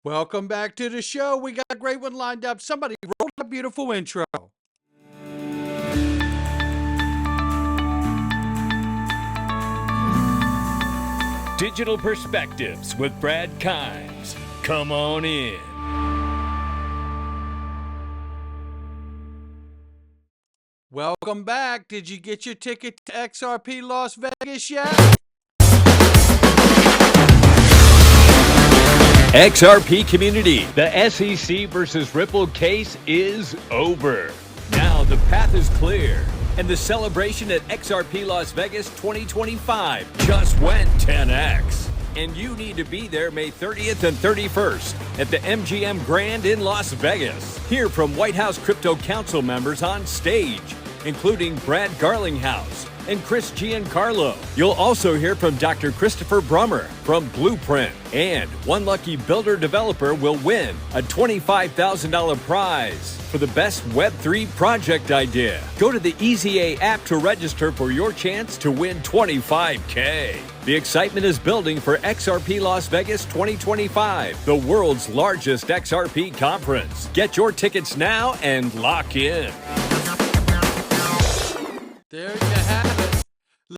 Welcome back to the show. We got a great one lined up. Somebody roll a beautiful intro. Digital Perspectives with Brad Kimes. Come on in. Welcome back. Did you get your ticket to XRP Las Vegas yet? XRP community, the SEC versus Ripple case is over. Now the path is clear, and the celebration at XRP Las Vegas 2025 just went 10x. And you need to be there May 30th and 31st at the MGM Grand in Las Vegas. Hear from White House Crypto Council members on stage, including Brad Garlinghouse and Chris Giancarlo. You'll also hear from Dr. Christopher Brummer from Blueprint. And one lucky builder developer will win a $25,000 prize for the best Web3 project idea. Go to the EZA app to register for your chance to win $25K. The excitement is building for XRP Las Vegas 2025, the world's largest XRP conference. Get your tickets now and lock in. There you have it.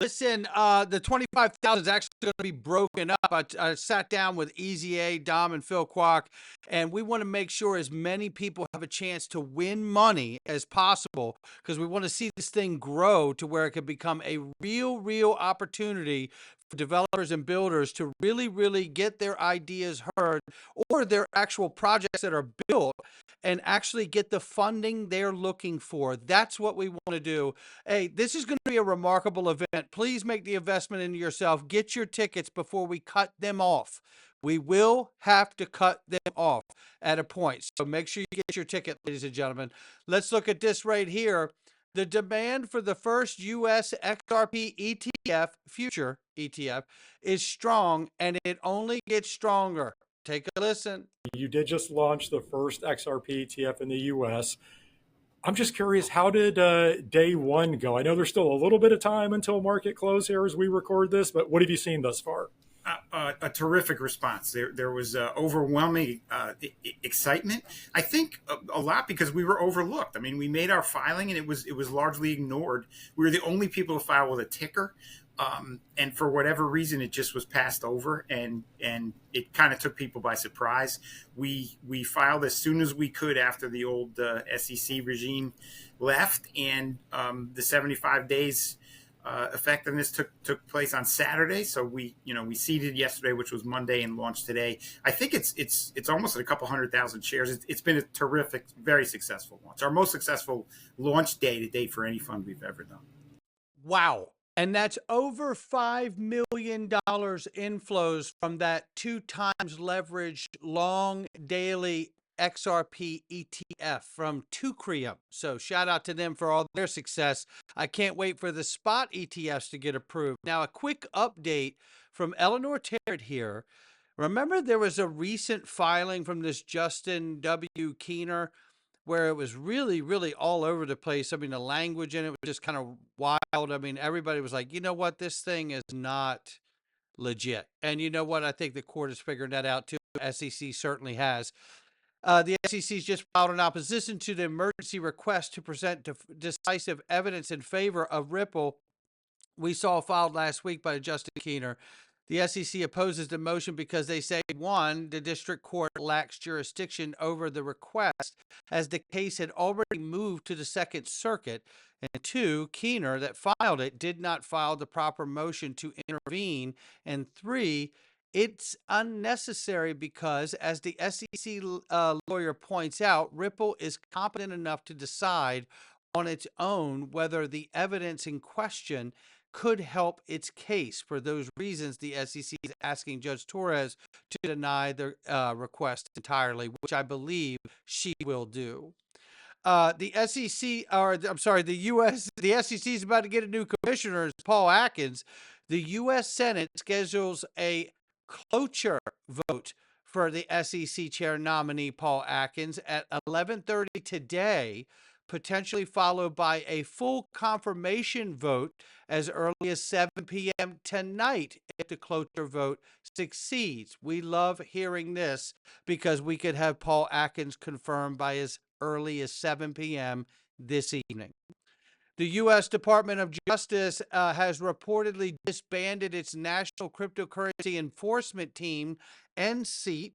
Listen, the 25,000 is actually going to be broken up. I sat down with EZA, Dom, and Phil Kwok, and we want to make sure as many people have a chance to win money as possible because we want to see this thing grow to where it can become a real opportunity for developers and builders to really get their ideas heard or their actual projects that are built and actually get the funding they're looking for. That's what we want to do. Hey, this is going to be a remarkable event. Please make the investment into yourself. Get your tickets before we cut them off. We will have to cut them off at a point. So make sure you get your ticket, ladies and gentlemen. Let's look at this right here. The demand for the first U.S. XRP ETF, future ETF, is strong, and it only gets stronger. Take a listen. You did just launch the first XRP ETF in the U.S. I'm just curious, how did day one go? I know there's still a little bit of time until market close here as we record this, but what have you seen thus far? A terrific response. There was overwhelming excitement. I think a lot because we were overlooked. I mean, we made our filing and it was largely ignored. We were the only people to file with a ticker. And for whatever reason, it just was passed over, and it kind of took people by surprise. We filed as soon as we could after the old SEC regime left, and the 75 days effectiveness took place on Saturday. So we seeded yesterday, which was Monday, and launched today. I think it's almost at a couple 100,000 shares. It's been a terrific, very successful launch. Our most successful launch day to date for any fund we've ever done. Wow. And that's over $5 million inflows from that 2 times leveraged long daily XRP ETF from Ethereum. So shout out to them for all their success. I can't wait for the spot ETFs to get approved. Now, a quick update from Eleanor Tarrant here. Remember there was a recent filing from this Justin W. Keener where it was really all over the place. I mean, the language in it was just kind of wild. I mean, everybody was like, you know what? This thing is not legit. And you know what? I think the court has figured that out too. SEC certainly has. The SEC's just filed an opposition to the emergency request to present decisive evidence in favor of Ripple. We saw filed last week by Justin Keener. The SEC opposes the motion because they say, one, the district court lacks jurisdiction over the request as the case had already moved to the Second Circuit, and two, Keener that filed it did not file the proper motion to intervene, and three, it's unnecessary because, as the SEC lawyer points out, Ripple is competent enough to decide on its own whether the evidence in question could help its case. For those reasons, the SEC is asking Judge Torres to deny the request entirely, which I believe she will do. The SEC is about to get a new commissioner, Paul Atkins. The U.S. Senate schedules a cloture vote for the SEC chair nominee, Paul Atkins, at 11:30 today, potentially followed by a full confirmation vote as early as 7 p.m. tonight get the cloture vote succeeds. We love hearing this because we could have Paul Atkins confirmed by as early as 7 p.m. this evening. The U.S. Department of Justice has reportedly disbanded its National Cryptocurrency Enforcement Team, NCET,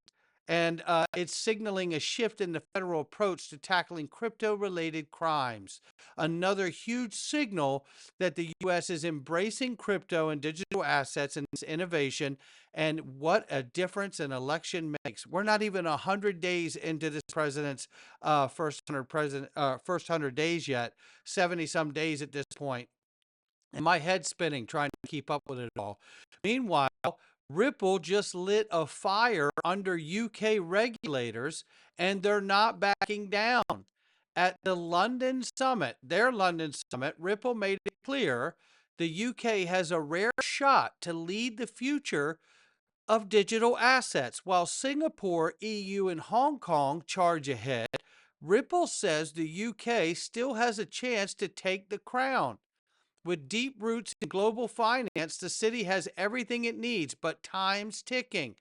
and it's signaling a shift in the federal approach to tackling crypto-related crimes. Another huge signal that the U.S. is embracing crypto and digital assets and its innovation, and what a difference an election makes. We're not even 100 days into this president's first 100 days yet, 70-some days at this point, and my head's spinning trying to keep up with it all. Meanwhile, Ripple just lit a fire under UK regulators, and they're not backing down. At the London summit, their London summit, Ripple made it clear the UK has a rare shot to lead the future of digital assets. While Singapore, EU, and Hong Kong charge ahead, Ripple says the UK still has a chance to take the crown. With deep roots in global finance, the city has everything it needs, but time's ticking.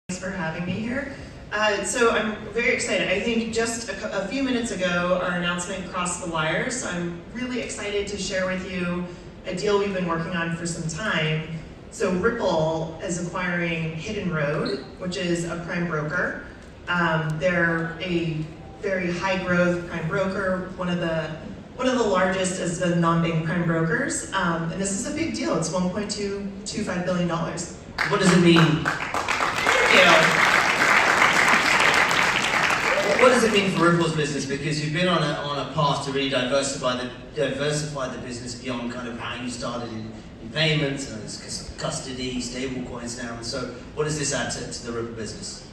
Thanks for having me here. So I'm very excited. I think just a few minutes ago, our announcement crossed the wire, so I'm really excited to share with you a deal we've been working on for some time. So Ripple is acquiring Hidden Road, which is a prime broker. They're a very high growth prime broker, one of the largest as the non-bank prime brokers. And this is a big deal. It's $1.225 billion. What does it mean? What does it mean for Ripple's business? Because you've been on a path to really diversify the business beyond kind of how you started in payments, and it's custody, stable coins now. And so what does this add to the Ripple business?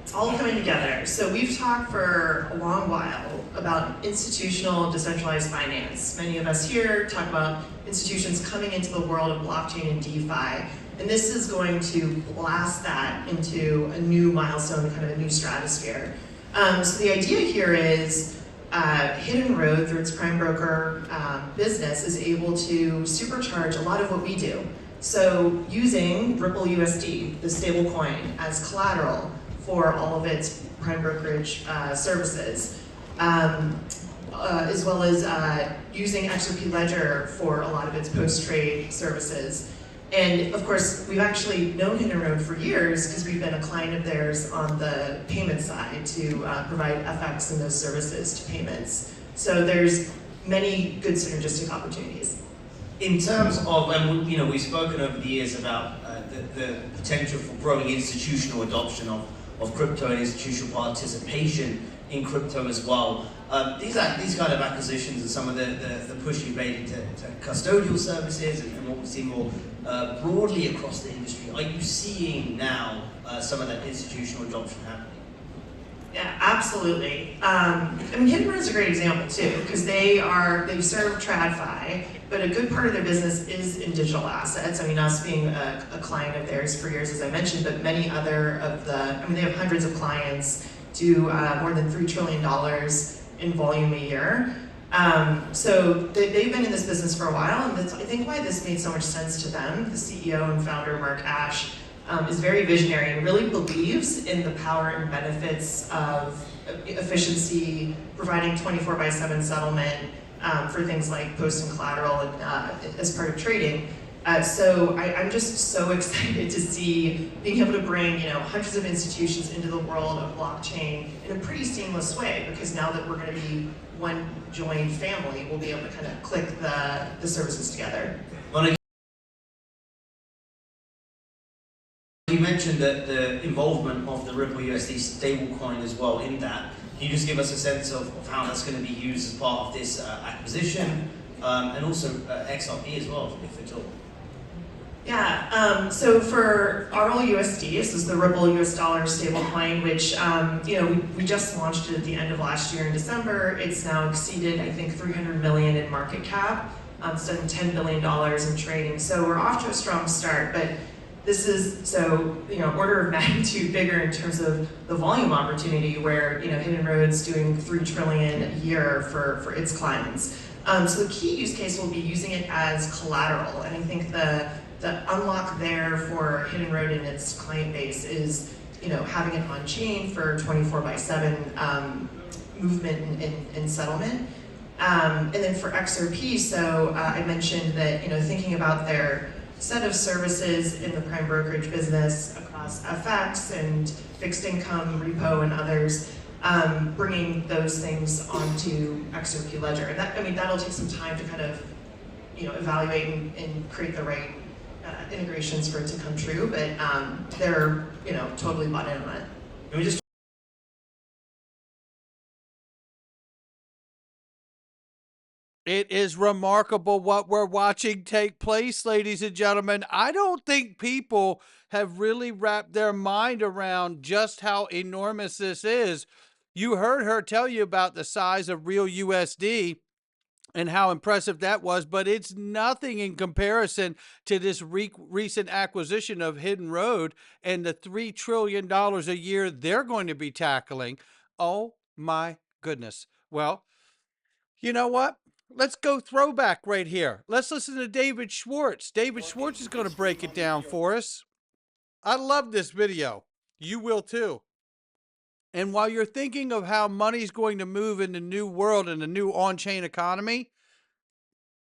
It's all coming together. So we've talked for a long while about institutional decentralized finance. Many of us here talk about institutions coming into the world of blockchain and DeFi. And this is going to blast that into a new milestone, kind of a new stratosphere. So the idea here is Hidden Road, through its prime broker business, is able to supercharge a lot of what we do. So using Ripple USD, the stable coin, as collateral for all of its prime brokerage services, as well as using XRP Ledger for a lot of its post-trade services. And of course, we've actually known Hidden Road for years because we've been a client of theirs on the payment side to provide FX and those services to payments. So there's many good synergistic opportunities. In terms of, and we've spoken over the years about the potential for growing institutional adoption of of crypto and institutional participation in crypto as well. These kind of acquisitions and some of the push you've made into custodial services and what we see more broadly across the industry, are you seeing now some of that institutional adoption happening? Yeah, absolutely. I mean, Hidden Road's a great example too, because they serve TradFi, but a good part of their business is in digital assets. I mean, us being a client of theirs for years, as I mentioned, but many other of they have hundreds of clients, do more than $3 trillion in volume a year. So they've been in this business for a while, and that's, I think, why this made so much sense to them. The CEO and founder, Mark Ash, is very visionary and really believes in the power and benefits of efficiency, providing 24/7 settlement for things like post and collateral and, as part of trading. So I'm just so excited to see being able to bring hundreds of institutions into the world of blockchain in a pretty seamless way, because now that we're going to be one joined family, we'll be able to kind of click the services together. You mentioned that the involvement of the Ripple USD stablecoin as well in that. Can you just give us a sense of how that's going to be used as part of this acquisition, and also XRP as well, if at all? Yeah, so for RL USD, this is the Ripple US dollar stablecoin, which we just launched it at the end of last year in December. It's now exceeded, I think, 300 million in market cap. It's done $10 billion in trading. So we're off to a strong start, but this is order of magnitude bigger in terms of the volume opportunity, where Hidden Road's doing $3 trillion a year for its clients. So the key use case will be using it as collateral, and I think the unlock there for Hidden Road and its client base is having it on chain for 24/7 movement and settlement. And then for XRP, so I mentioned that thinking about their set of services in the prime brokerage business across FX and fixed income, repo, and others, bringing those things onto XRP Ledger. And that'll take some time to kind of evaluate and create the right integrations for it to come true, but they're totally bought in on it. Can we just It is remarkable what we're watching take place, ladies and gentlemen. I don't think people have really wrapped their mind around just how enormous this is. You heard her tell you about the size of real USD and how impressive that was, but it's nothing in comparison to this recent acquisition of Hidden Road and the $3 trillion a year they're going to be tackling. Oh my goodness. Well, you know what? Let's go throwback right here. Let's listen to David Schwartz. David Schwartz is going to break it down for us. I love this video. You will too. And while you're thinking of how money's going to move in the new world and the new on-chain economy,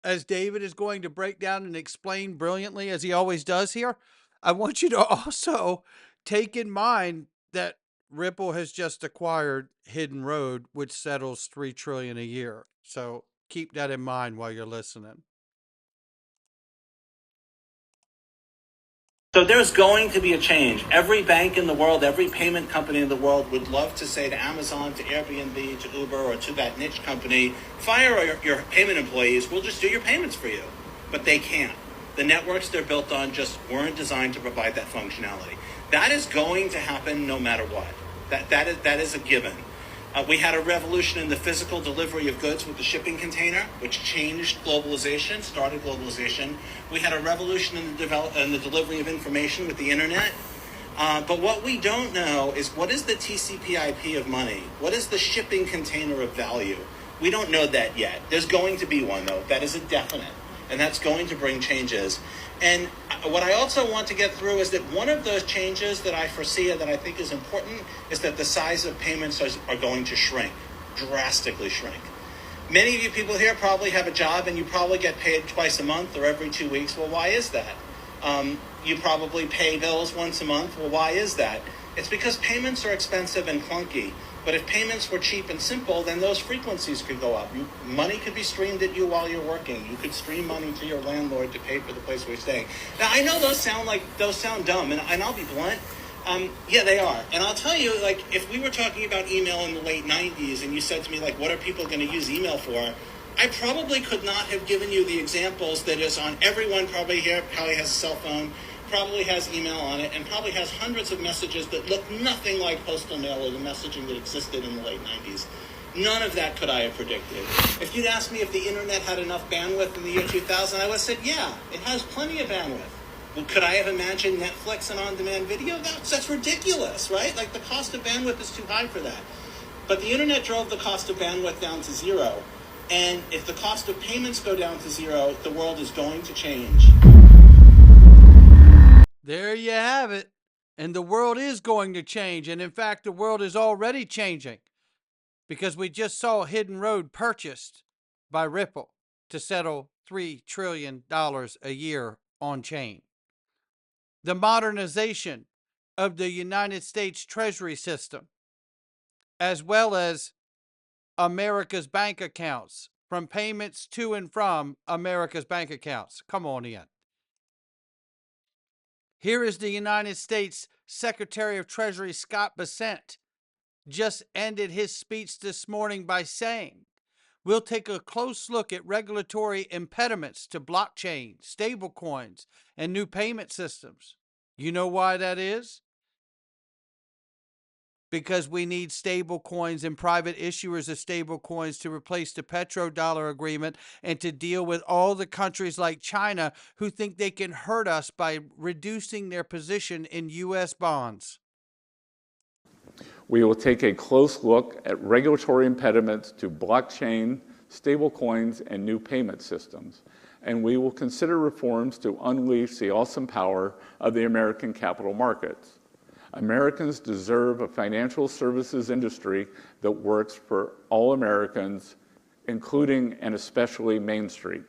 as David is going to break down and explain brilliantly, as he always does here, I want you to also take in mind that Ripple has just acquired Hidden Road, which settles $3 trillion a year. So keep that in mind while you're listening. So there's going to be a change. Every bank in the world, every payment company in the world would love to say to Amazon, to Airbnb, to Uber, or to that niche company, fire your payment employees, we'll just do your payments for you. But they can't. The networks they're built on just weren't designed to provide that functionality. That is going to happen no matter what. That is a given. We had a revolution in the physical delivery of goods with the shipping container, which changed globalization, started globalization. We had a revolution in the delivery of information with the internet. But what we don't know is, what is the TCP IP of money? What is the shipping container of value? We don't know that yet. There's going to be one, though. That is a definite. And that's going to bring changes. And what I also want to get through is that one of those changes that I foresee and that I think is important is that the size of payments are going to shrink, drastically shrink. Many of you people here probably have a job and you probably get paid twice a month or every 2 weeks. Well, why is that? You probably pay bills once a month. Well, why is that? It's because payments are expensive and clunky. But if payments were cheap and simple, then those frequencies could go up. Money could be streamed at you while you're working. You could stream money to your landlord to pay for the place where you're staying. Now, I know those sound dumb, and I'll be blunt. Yeah, they are. And I'll tell you, like, if we were talking about email in the late 90s and you said to me, like, what are people going to use email for? I probably could not have given you the examples that is on everyone probably here, probably has a cell phone, probably has email on it, and probably has hundreds of messages that look nothing like postal mail or the messaging that existed in the late 90s. None of that could I have predicted. If you'd asked me if the internet had enough bandwidth in the year 2000, I would have said, yeah, it has plenty of bandwidth. Well, could I have imagined Netflix and on-demand video? That's ridiculous, right? Like, the cost of bandwidth is too high for that. But the internet drove the cost of bandwidth down to zero. And if the cost of payments go down to zero, the world is going to change. There you have it. And the world is going to change. And in fact, the world is already changing, because we just saw Hidden Road purchased by Ripple to settle $3 trillion a year on chain. The modernization of the United States Treasury system, as well as America's bank accounts, from payments to and from America's bank accounts. Come on in. Here is the United States Secretary of Treasury Scott Bessent just ended his speech this morning by saying, we'll take a close look at regulatory impediments to blockchain, stablecoins, and new payment systems. You know why that is? Because we need stable coins and private issuers of stable coins to replace the petrodollar agreement and to deal with all the countries like China who think they can hurt us by reducing their position in U.S. bonds. We will take a close look at regulatory impediments to blockchain, stablecoins, and new payment systems. And we will consider reforms to unleash the awesome power of the American capital markets. Americans deserve a financial services industry that works for all Americans, including and especially Main Street.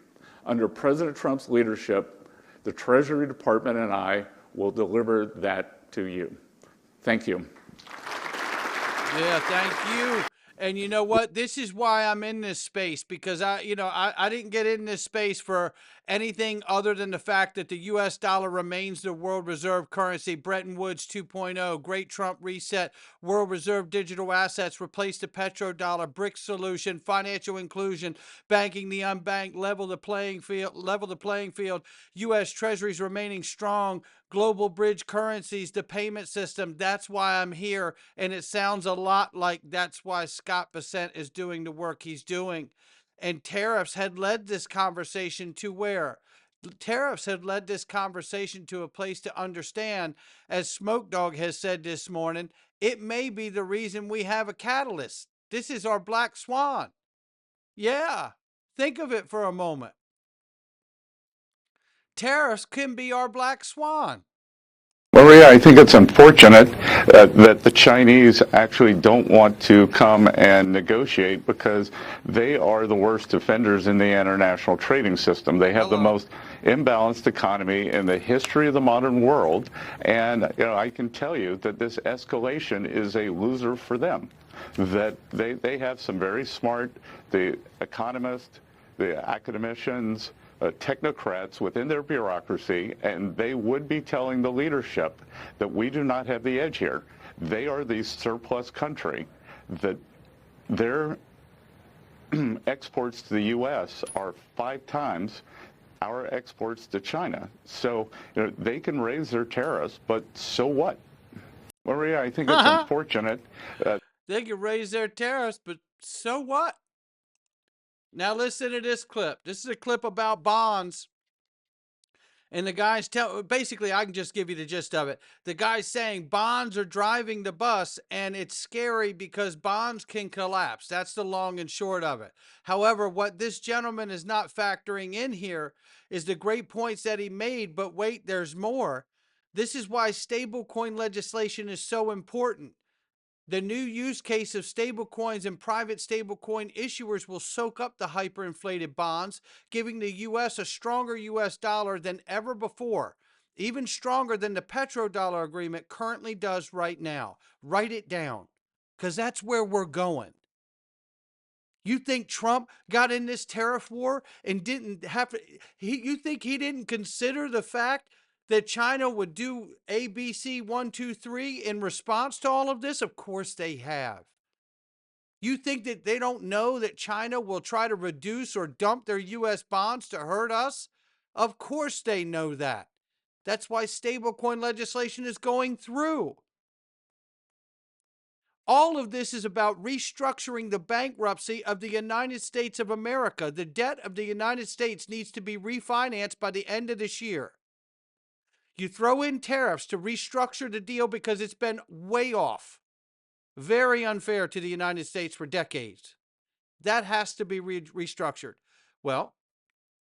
Under President Trump's leadership, the Treasury Department and I will deliver that to you. Thank you. Yeah, thank you. And you know what? This is why I'm in this space, because I didn't get in this space for anything other than the fact that the U.S. dollar remains the world reserve currency. Bretton Woods 2.0, Great Trump Reset, World Reserve digital assets, replace the petrodollar, BRICS solution, financial inclusion, banking the unbanked, level the playing field, U.S. Treasuries remaining strong, global bridge currencies, the payment system. That's why I'm here. And it sounds a lot like that's why Scott Bessent is doing the work he's doing. And tariffs had led this conversation to where? Tariffs had led this conversation to a place to understand, as Smoke Dog has said this morning, it may be the reason we have a catalyst. This is our black swan. Yeah, think of it for a moment. Tariffs can be our black swan. Maria, I think it's unfortunate that the Chinese actually don't want to come and negotiate because they are the worst offenders in the international trading system. They have the most imbalanced economy in the history of the modern world. And I can tell you that this escalation is a loser for them. That they have some very smart, the economists, the academicians, technocrats within their bureaucracy, and they would be telling the leadership that we do not have the edge here. They are the surplus country, that their exports to the U.S. are 5 times our exports to China. So they can raise their tariffs, but so what? Maria, I think it's unfortunate. They can raise their tariffs, but so what? Now listen to this clip. This is a clip about bonds. And the guy's basically, I can just give you the gist of it. The guy's saying bonds are driving the bus, and it's scary because bonds can collapse. That's the long and short of it. However, what this gentleman is not factoring in here is the great points that he made, but wait, there's more. This is why stablecoin legislation is so important. The new use case of stablecoins and private stablecoin issuers will soak up the hyperinflated bonds, giving the U.S. a stronger U.S. dollar than ever before, even stronger than the petrodollar agreement currently does right now. Write it down, because that's where we're going. You think Trump got in this tariff war and didn't have to, you think he didn't consider the fact that China would do ABC 1, 2, 3 in response to all of this? Of course they have. You think that they don't know that China will try to reduce or dump their U.S. bonds to hurt us? Of course they know that. That's why stablecoin legislation is going through. All of this is about restructuring the bankruptcy of the United States of America. The debt of the United States needs to be refinanced by the end of this year. You throw in tariffs to restructure the deal because it's been way off. Very unfair to the United States for decades. That has to be restructured. Well,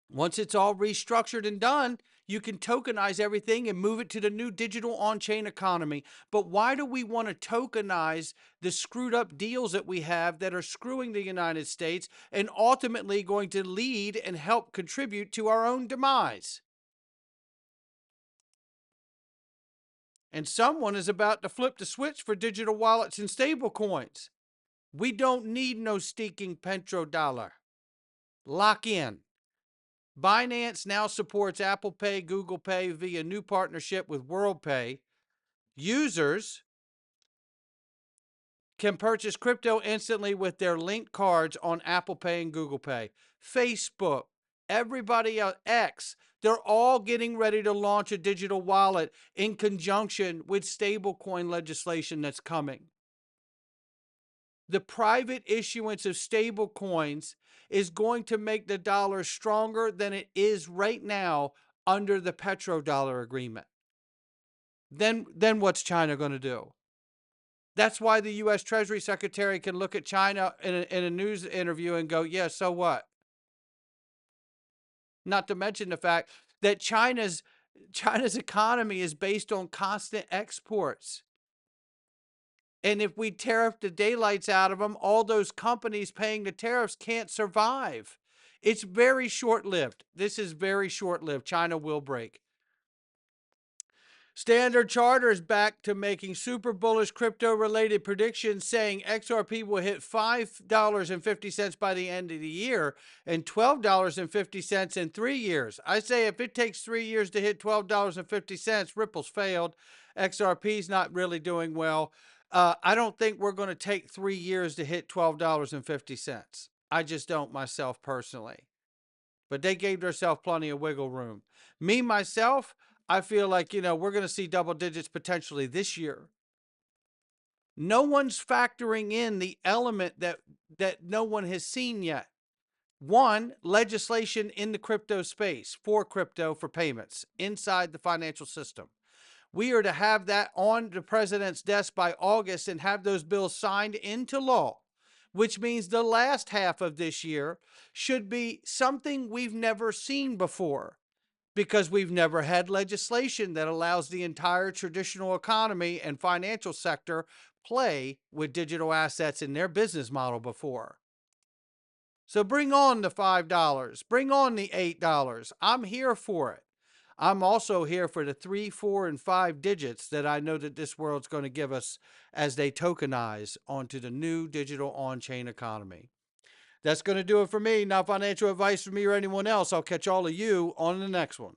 once it's all restructured and done, you can tokenize everything and move it to the new digital on-chain economy. But why do we want to tokenize the screwed up deals that we have that are screwing the United States and ultimately going to lead and help contribute to our own demise? And someone is about to flip the switch for digital wallets and stable coins. We don't need no stinking petrodollar. Lock in. Binance now supports Apple Pay, Google Pay via new partnership with WorldPay. Users can purchase crypto instantly with their linked cards on Apple Pay and Google Pay. Facebook, everybody else, X, they're all getting ready to launch a digital wallet in conjunction with stablecoin legislation that's coming. The private issuance of stable coins is going to make the dollar stronger than it is right now under the petrodollar agreement. Then what's China going to do? That's why the U.S. Treasury Secretary can look at China in a news interview and go, yeah, so what? Not to mention the fact that China's economy is based on constant exports. And if we tariff the daylights out of them, all those companies paying the tariffs can't survive. It's very short-lived. This is very short-lived. China will break. Standard Charter is back to making super bullish crypto-related predictions, saying XRP will hit $5.50 by the end of the year and $12.50 in 3 years. I say if it takes 3 years to hit $12.50, Ripple's failed. XRP's not really doing well. I don't think we're going to take 3 years to hit $12.50. I just don't myself personally. But they gave themselves plenty of wiggle room. Me, myself, I feel like, we're going to see double digits potentially this year. No one's factoring in the element that no one has seen yet. One, legislation in the crypto space for crypto for payments inside the financial system. We are to have that on the president's desk by August and have those bills signed into law, which means the last half of this year should be something we've never seen before, because we've never had legislation that allows the entire traditional economy and financial sector play with digital assets in their business model before. So bring on the $5, bring on the $8. I'm here for it. I'm also here for the 3, 4, and 5 digits that I know that this world's going to give us as they tokenize onto the new digital on-chain economy. That's going to do it for me. Not financial advice from me or anyone else. I'll catch all of you on the next one.